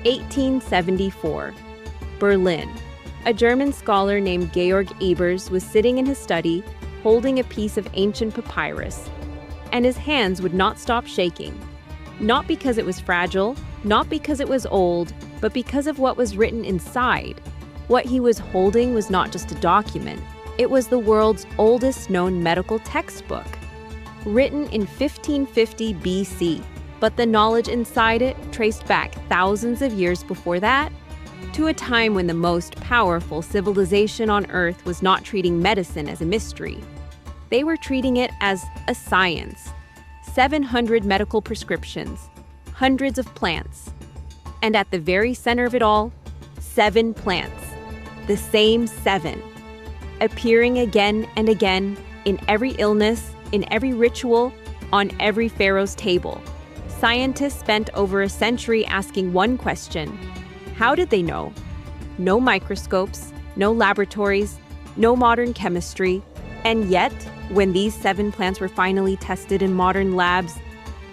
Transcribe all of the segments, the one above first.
1874. Berlin. A German scholar named Georg Ebers was sitting in his study, holding a piece of ancient papyrus, and his hands would not stop shaking. Not because it was fragile, not because it was old, but because of what was written inside. What he was holding was not just a document, it was the world's oldest known medical textbook, written in 1550 BC, but the knowledge inside it traced back thousands of years before that, to a time when the most powerful civilization on Earth was not treating medicine as a mystery. They were treating it as a science. 700 medical prescriptions, hundreds of plants, and at the very center of it all, 7 plants. The same 7, appearing again and again in every illness, in every ritual, on every pharaoh's table. Scientists spent over a century asking one question: how did they know? No microscopes, no laboratories, no modern chemistry, and yet, when these 7 plants were finally tested in modern labs,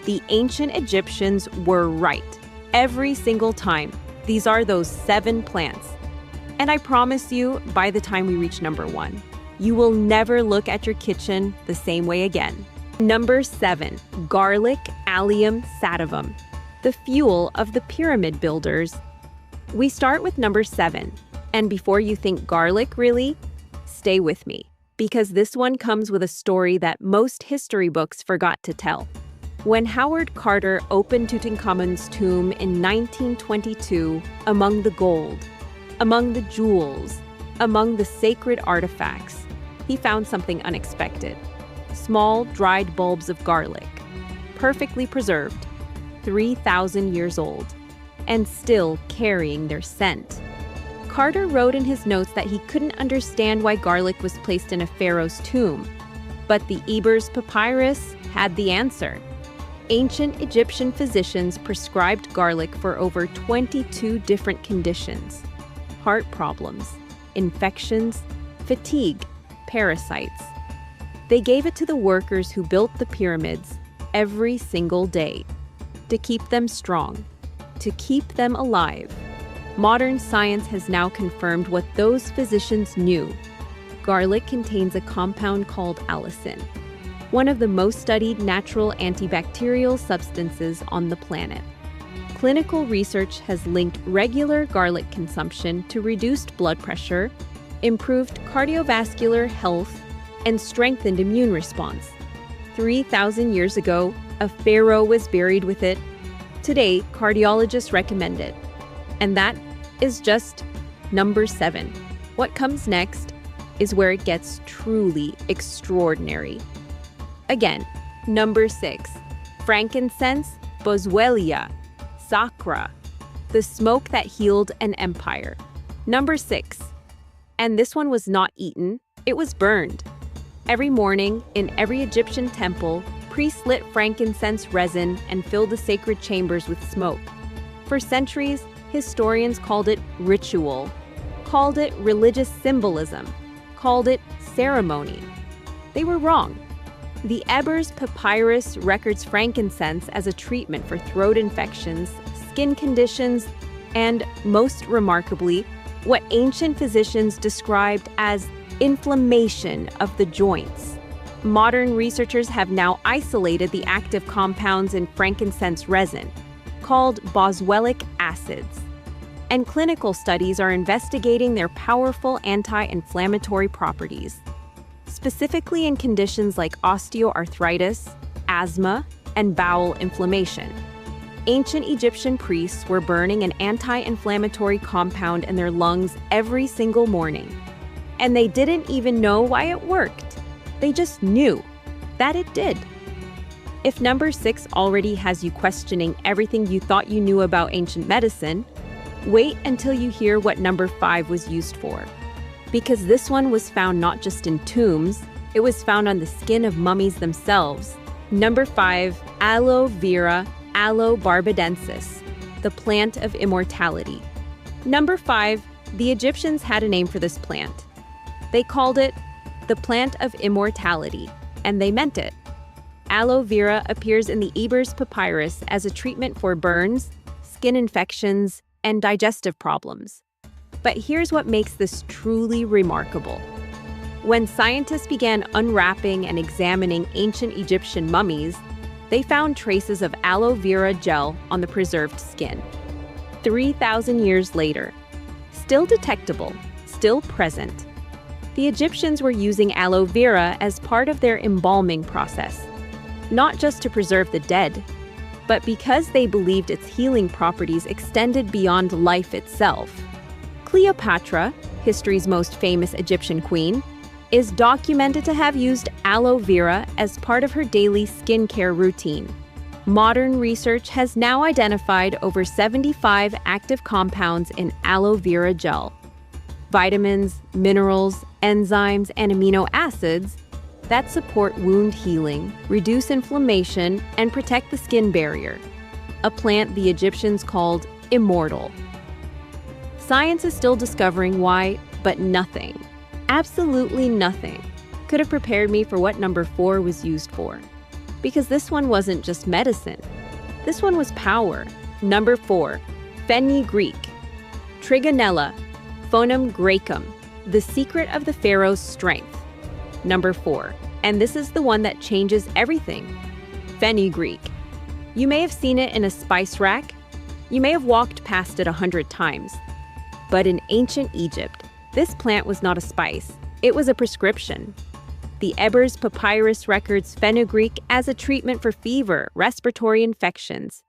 the ancient Egyptians were right. Every single time. These are those 7 plants. And I promise you, by the time we reach number 1, you will never look at your kitchen the same way again. Number 7, garlic allium sativum, the fuel of the pyramid builders. We start with number 7, and before you think garlic, really, stay with me, because this one comes with a story that most history books forgot to tell. When Howard Carter opened Tutankhamun's tomb in 1922, among the gold, among the jewels, among the sacred artifacts, he found something unexpected. Small, dried bulbs of garlic, perfectly preserved, 3,000 years old, and still carrying their scent. Carter wrote in his notes that he couldn't understand why garlic was placed in a pharaoh's tomb, but the Ebers Papyrus had the answer. Ancient Egyptian physicians prescribed garlic for over 22 different conditions: heart problems, infections, fatigue, parasites. They gave it to the workers who built the pyramids every single day to keep them strong, to keep them alive. Modern science has now confirmed what those physicians knew. Garlic contains a compound called allicin, one of the most studied natural antibacterial substances on the planet. Clinical research has linked regular garlic consumption to reduced blood pressure, improved cardiovascular health, and strengthened immune response. 3,000 years ago, a pharaoh was buried with it. Today, cardiologists recommend it. And that is just number 7. What comes next is where it gets truly extraordinary. Again, number 6, frankincense, boswellia, sacra, the smoke that healed an empire. Number 6, and this one was not eaten, it was burned. Every morning, in every Egyptian temple, priests lit frankincense resin and filled the sacred chambers with smoke. For centuries, historians called it ritual, called it religious symbolism, called it ceremony. They were wrong. The Ebers Papyrus records frankincense as a treatment for throat infections, skin conditions, and, most remarkably, what ancient physicians described as inflammation of the joints. Modern researchers have now isolated the active compounds in frankincense resin, called boswellic acids, and clinical studies are investigating their powerful anti-inflammatory properties, specifically in conditions like osteoarthritis, asthma, and bowel inflammation. Ancient Egyptian priests were burning an anti-inflammatory compound in their lungs every single morning, and they didn't even know why it worked. They just knew that it did. If number 6 already has you questioning everything you thought you knew about ancient medicine, wait until you hear what number 5 was used for. Because this one was found not just in tombs, it was found on the skin of mummies themselves. Number 5, aloe vera allobarbadensis, the plant of immortality. Number 5, the Egyptians had a name for this plant. They called it the plant of immortality, and they meant it. Aloe vera appears in the Ebers Papyrus as a treatment for burns, skin infections, and digestive problems. But here's what makes this truly remarkable. When scientists began unwrapping and examining ancient Egyptian mummies, they found traces of aloe vera gel on the preserved skin. 3,000 years later, still detectable, still present. The Egyptians were using aloe vera as part of their embalming process, not just to preserve the dead, but because they believed its healing properties extended beyond life itself. Cleopatra, history's most famous Egyptian queen, is documented to have used aloe vera as part of her daily skincare routine. Modern research has now identified over 75 active compounds in aloe vera gel. Vitamins, minerals, enzymes, and amino acids that support wound healing, reduce inflammation, and protect the skin barrier, a plant the Egyptians called immortal. Science is still discovering why, but nothing, absolutely nothing, could have prepared me for what number 4 was used for. Because this one wasn't just medicine. This one was power. Number 4, fenugreek. Trigonella, Phonum graecum, the secret of the Pharaoh's strength. Number 4, and this is the one that changes everything. Fenugreek. You may have seen it in a spice rack. You may have walked past it 100 times. But in ancient Egypt, this plant was not a spice. It was a prescription. The Ebers Papyrus records fenugreek as a treatment for fever, respiratory infections.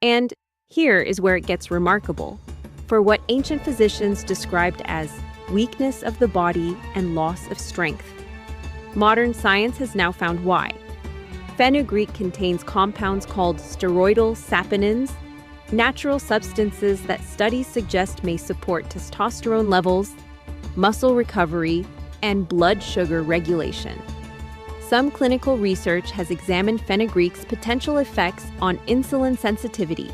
And here is where it gets remarkable. For what ancient physicians described as weakness of the body and loss of strength. Modern science has now found why. Fenugreek contains compounds called steroidal saponins, natural substances that studies suggest may support testosterone levels, muscle recovery, and blood sugar regulation. Some clinical research has examined fenugreek's potential effects on insulin sensitivity,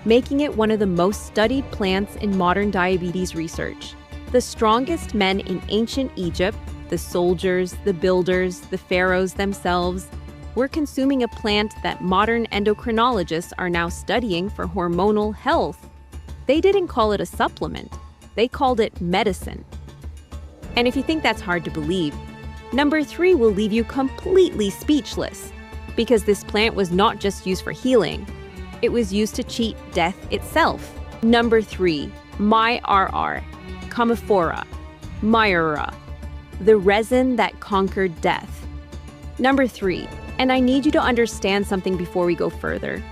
making it one of the most studied plants in modern diabetes research. The strongest men in ancient Egypt, the soldiers, the builders, the pharaohs themselves, were consuming a plant that modern endocrinologists are now studying for hormonal health. They didn't call it a supplement. They called it medicine. And if you think that's hard to believe, number 3 will leave you completely speechless, because this plant was not just used for healing. It was used to cheat death itself. Number 3, myrrh, Commiphora, myrrh, the resin that conquered death. Number 3, and I need you to understand something before we go further.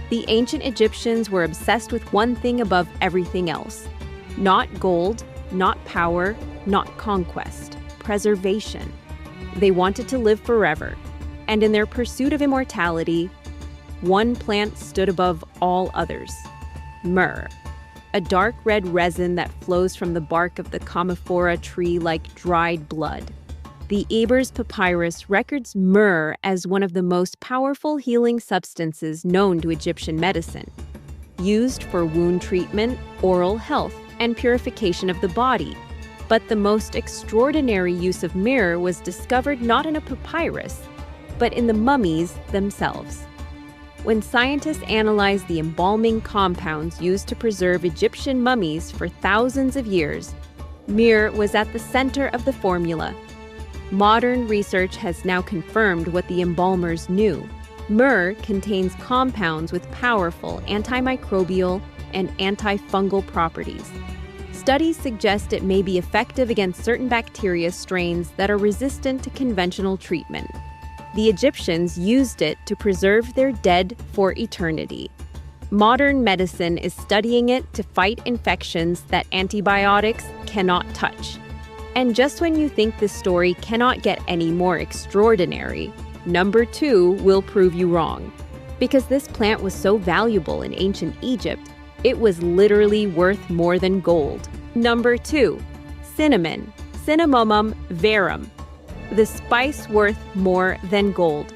The ancient Egyptians were obsessed with one thing above everything else. Not gold, not power, not conquest, preservation. They wanted to live forever, and in their pursuit of immortality, one plant stood above all others: myrrh, a dark red resin that flows from the bark of the Commiphora tree like dried blood. The Ebers Papyrus records myrrh as one of the most powerful healing substances known to Egyptian medicine, used for wound treatment, oral health, and purification of the body. But the most extraordinary use of myrrh was discovered not in a papyrus, but in the mummies themselves. When scientists analyzed the embalming compounds used to preserve Egyptian mummies for thousands of years, myrrh was at the center of the formula. Modern research has now confirmed what the embalmers knew. Myrrh contains compounds with powerful antimicrobial and antifungal properties. Studies suggest it may be effective against certain bacteria strains that are resistant to conventional treatment. The Egyptians used it to preserve their dead for eternity. Modern medicine is studying it to fight infections that antibiotics cannot touch. And just when you think this story cannot get any more extraordinary, number 2 will prove you wrong. Because this plant was so valuable in ancient Egypt, it was literally worth more than gold. Number 2, cinnamon, Cinnamomum verum, the spice worth more than gold.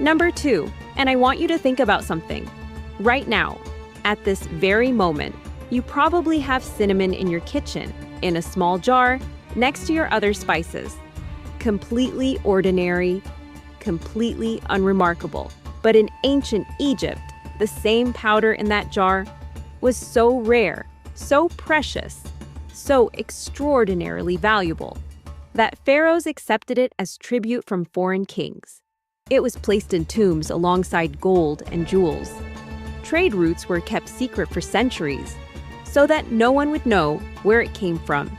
Number 2, and I want you to think about something. Right now, at this very moment, you probably have cinnamon in your kitchen, in a small jar, next to your other spices. Completely ordinary, completely unremarkable. But in ancient Egypt, the same powder in that jar was so rare, so precious, so extraordinarily valuable, that pharaohs accepted it as tribute from foreign kings. It was placed in tombs alongside gold and jewels. Trade routes were kept secret for centuries, so that no one would know where it came from.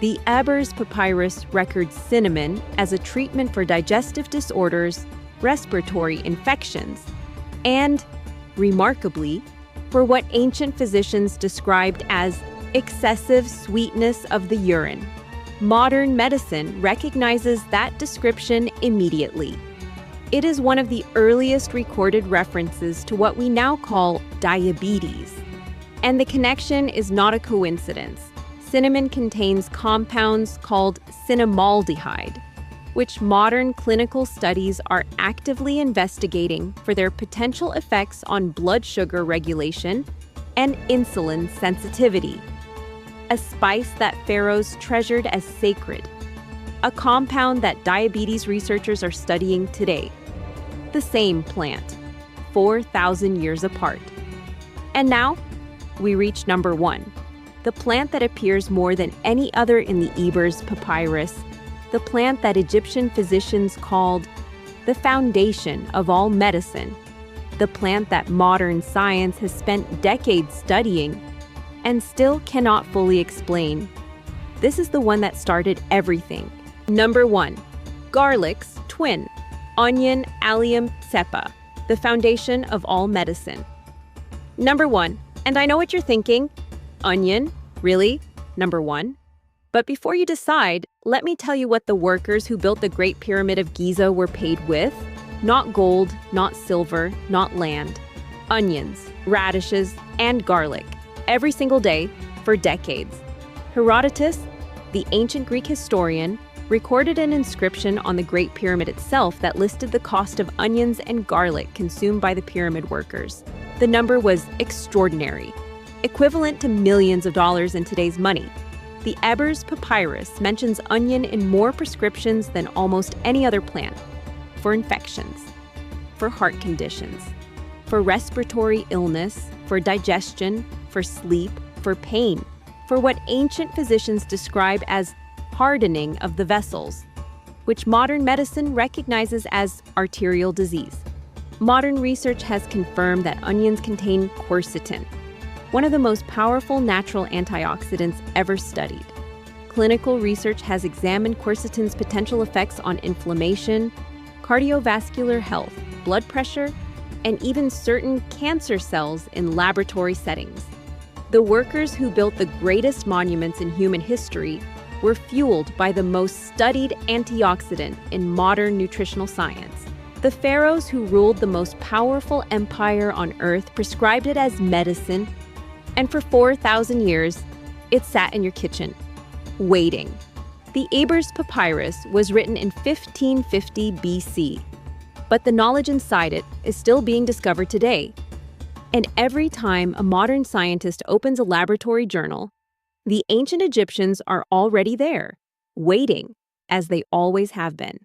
The Ebers Papyrus records cinnamon as a treatment for digestive disorders, respiratory infections, and, remarkably, for what ancient physicians described as excessive sweetness of the urine. Modern medicine recognizes that description immediately. It is one of the earliest recorded references to what we now call diabetes. And the connection is not a coincidence. Cinnamon contains compounds called cinnamaldehyde, which modern clinical studies are actively investigating for their potential effects on blood sugar regulation and insulin sensitivity. A spice that pharaohs treasured as sacred, a compound that diabetes researchers are studying today. The same plant, 4,000 years apart. And now, we reach number 1, the plant that appears more than any other in the Ebers Papyrus, the plant that Egyptian physicians called the foundation of all medicine, the plant that modern science has spent decades studying and still cannot fully explain. This is the one that started everything. Number 1, garlic's twin, onion allium cepa, the foundation of all medicine. Number 1, and I know what you're thinking, onion, really? Number 1? But before you decide, let me tell you what the workers who built the Great Pyramid of Giza were paid with. Not gold, not silver, not land. Onions, radishes, and garlic, every single day for decades. Herodotus, the ancient Greek historian, recorded an inscription on the Great Pyramid itself that listed the cost of onions and garlic consumed by the pyramid workers. The number was extraordinary, equivalent to millions of dollars in today's money. The Ebers Papyrus mentions onion in more prescriptions than almost any other plant, for infections, for heart conditions, for respiratory illness, for digestion, for sleep, for pain, for what ancient physicians describe as hardening of the vessels, which modern medicine recognizes as arterial disease. Modern research has confirmed that onions contain quercetin, one of the most powerful natural antioxidants ever studied. Clinical research has examined quercetin's potential effects on inflammation, cardiovascular health, blood pressure, and even certain cancer cells in laboratory settings. The workers who built the greatest monuments in human history were fueled by the most studied antioxidant in modern nutritional science. The pharaohs who ruled the most powerful empire on earth prescribed it as medicine, and for 4,000 years, it sat in your kitchen, waiting. The Ebers Papyrus was written in 1550 BC, but the knowledge inside it is still being discovered today. And every time a modern scientist opens a laboratory journal, the ancient Egyptians are already there, waiting, as they always have been.